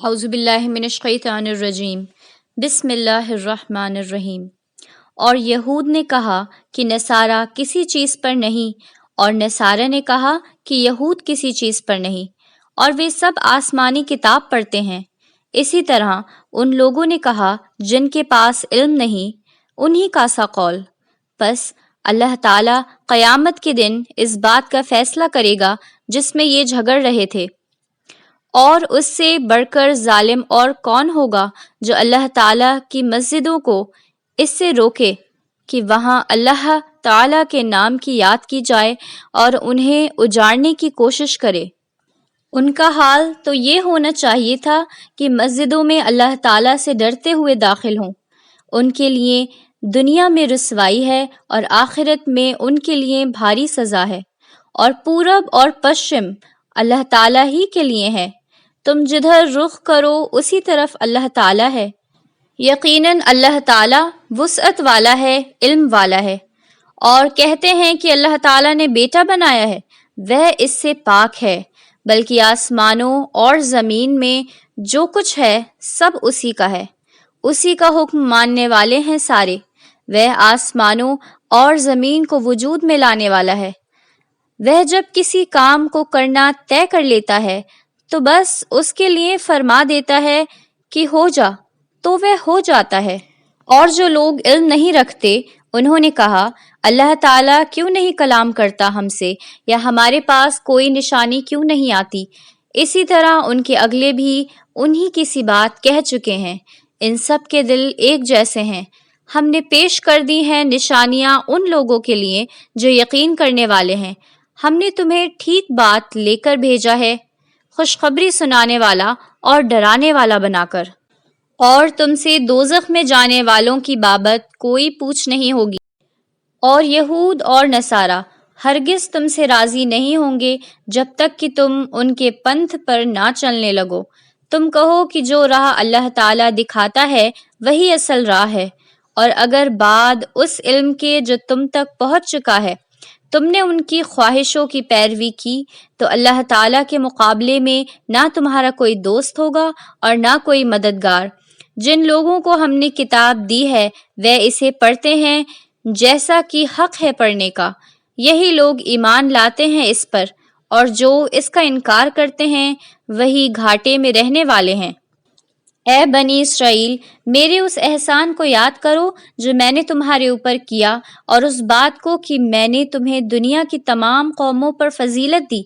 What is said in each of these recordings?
اعوذ باللہ من الشیطان الرجیم بسم اللہ الرحمن الرحیم۔ اور یہود نے کہا کہ نصارہ کسی چیز پر نہیں، اور نصارہ نے کہا کہ یہود کسی چیز پر نہیں، اور وہ سب آسمانی کتاب پڑھتے ہیں۔ اسی طرح ان لوگوں نے کہا جن کے پاس علم نہیں، انہی کا سا قول۔ پس اللہ تعالیٰ قیامت کے دن اس بات کا فیصلہ کرے گا جس میں یہ جھگڑ رہے تھے۔ اور اس سے بڑھ کر ظالم اور کون ہوگا جو اللہ تعالیٰ کی مسجدوں کو اس سے روکے کہ وہاں اللہ تعالیٰ کے نام کی یاد کی جائے اور انہیں اجاڑنے کی کوشش کرے۔ ان کا حال تو یہ ہونا چاہیے تھا کہ مسجدوں میں اللہ تعالیٰ سے ڈرتے ہوئے داخل ہوں۔ ان کے لیے دنیا میں رسوائی ہے اور آخرت میں ان کے لیے بھاری سزا ہے۔ اور پورب اور پشچم اللہ تعالیٰ ہی کے لیے ہے، تم جدھر رخ کرو اسی طرف اللہ تعالیٰ ہے۔ یقیناً اللہ تعالیٰ وسعت والا ہے، علم والا ہے۔ اور کہتے ہیں کہ اللہ تعالیٰ نے بیٹا بنایا ہے، وہ اس سے پاک ہے، بلکہ آسمانوں اور زمین میں جو کچھ ہے سب اسی کا ہے، اسی کا حکم ماننے والے ہیں سارے۔ وہ آسمانوں اور زمین کو وجود میں لانے والا ہے۔ وہ جب کسی کام کو کرنا طے کر لیتا ہے تو بس اس کے لیے فرما دیتا ہے کہ ہو جا، تو وہ ہو جاتا ہے۔ اور جو لوگ علم نہیں رکھتے انہوں نے کہا اللہ تعالیٰ کیوں نہیں کلام کرتا ہم سے، یا ہمارے پاس کوئی نشانی کیوں نہیں آتی۔ اسی طرح ان کے اگلے بھی انہی کی سی بات کہہ چکے ہیں۔ ان سب کے دل ایک جیسے ہیں۔ ہم نے پیش کر دی ہیں نشانیاں ان لوگوں کے لیے جو یقین کرنے والے ہیں۔ ہم نے تمہیں ٹھیک بات لے کر بھیجا ہے، خوشخبری سنانے والا اور ڈرانے والا بنا کر۔ اور تم سے دوزخ میں جانے والوں کی بابت کوئی پوچھ نہیں ہوگی۔ اور یہود اور نصارہ ہرگز تم سے راضی نہیں ہوں گے جب تک کہ تم ان کے پنتھ پر نہ چلنے لگو۔ تم کہو کہ جو راہ اللہ تعالیٰ دکھاتا ہے وہی اصل راہ ہے، اور اگر بعد اس علم کے جو تم تک پہنچ چکا ہے تم نے ان کی خواہشوں کی پیروی کی تو اللہ تعالیٰ کے مقابلے میں نہ تمہارا کوئی دوست ہوگا اور نہ کوئی مددگار۔ جن لوگوں کو ہم نے کتاب دی ہے وہ اسے پڑھتے ہیں جیسا کہ حق ہے پڑھنے کا، یہی لوگ ایمان لاتے ہیں اس پر، اور جو اس کا انکار کرتے ہیں وہی گھاٹے میں رہنے والے ہیں۔ اے بنی اسرائیل، میرے اس احسان کو یاد کرو جو میں نے تمہارے اوپر کیا، اور اس بات کو کہ میں نے تمہیں دنیا کی تمام قوموں پر فضیلت دی،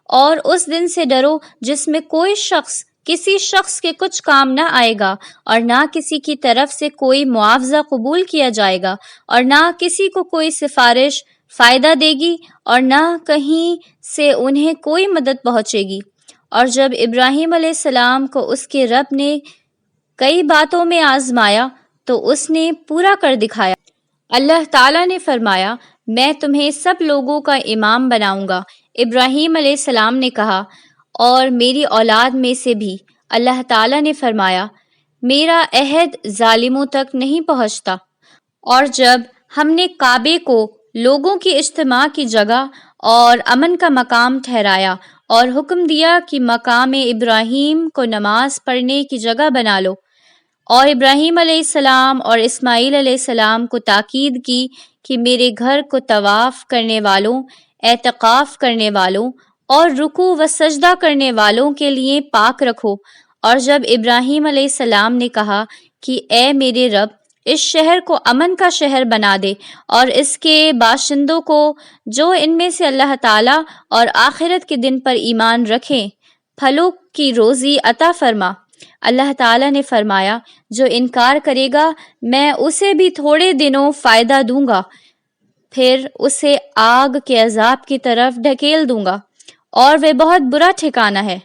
اور اس دن سے ڈرو جس میں کوئی شخص کسی شخص کے کچھ کام نہ آئے گا، اور نہ کسی کی طرف سے کوئی معاوضہ قبول کیا جائے گا، اور نہ کسی کو کوئی سفارش فائدہ دے گی، اور نہ کہیں سے انہیں کوئی مدد پہنچے گی۔ اور جب ابراہیم علیہ السلام کو اس کے رب نے کئی باتوں میں آزمایا تو اس نے پورا کر دکھایا۔ اللہ تعالیٰ نے فرمایا میں تمہیں سب لوگوں کا امام بناؤں گا۔ ابراہیم علیہ السلام نے کہا اور میری اولاد میں سے بھی۔ اللہ تعالیٰ نے فرمایا میرا عہد ظالموں تک نہیں پہنچتا۔ اور جب ہم نے کعبے کو لوگوں کی اجتماع کی جگہ اور امن کا مقام ٹھہرایا اور حکم دیا کہ مقام ابراہیم کو نماز پڑھنے کی جگہ بنا لو، اور ابراہیم علیہ السلام اور اسماعیل علیہ السلام کو تاکید کی کہ میرے گھر کو طواف کرنے والوں، اعتکاف کرنے والوں اور رکوع و سجدہ کرنے والوں کے لیے پاک رکھو۔ اور جب ابراہیم علیہ السلام نے کہا کہ اے میرے رب، اس شہر کو امن کا شہر بنا دے اور اس کے باشندوں کو جو ان میں سے اللہ تعالیٰ اور آخرت کے دن پر ایمان رکھیں پھلوں کی روزی عطا فرما۔ اللہ تعالیٰ نے فرمایا جو انکار کرے گا میں اسے بھی تھوڑے دنوں فائدہ دوں گا، پھر اسے آگ کے عذاب کی طرف ڈھکیل دوں گا، اور وہ بہت برا ٹھکانہ ہے۔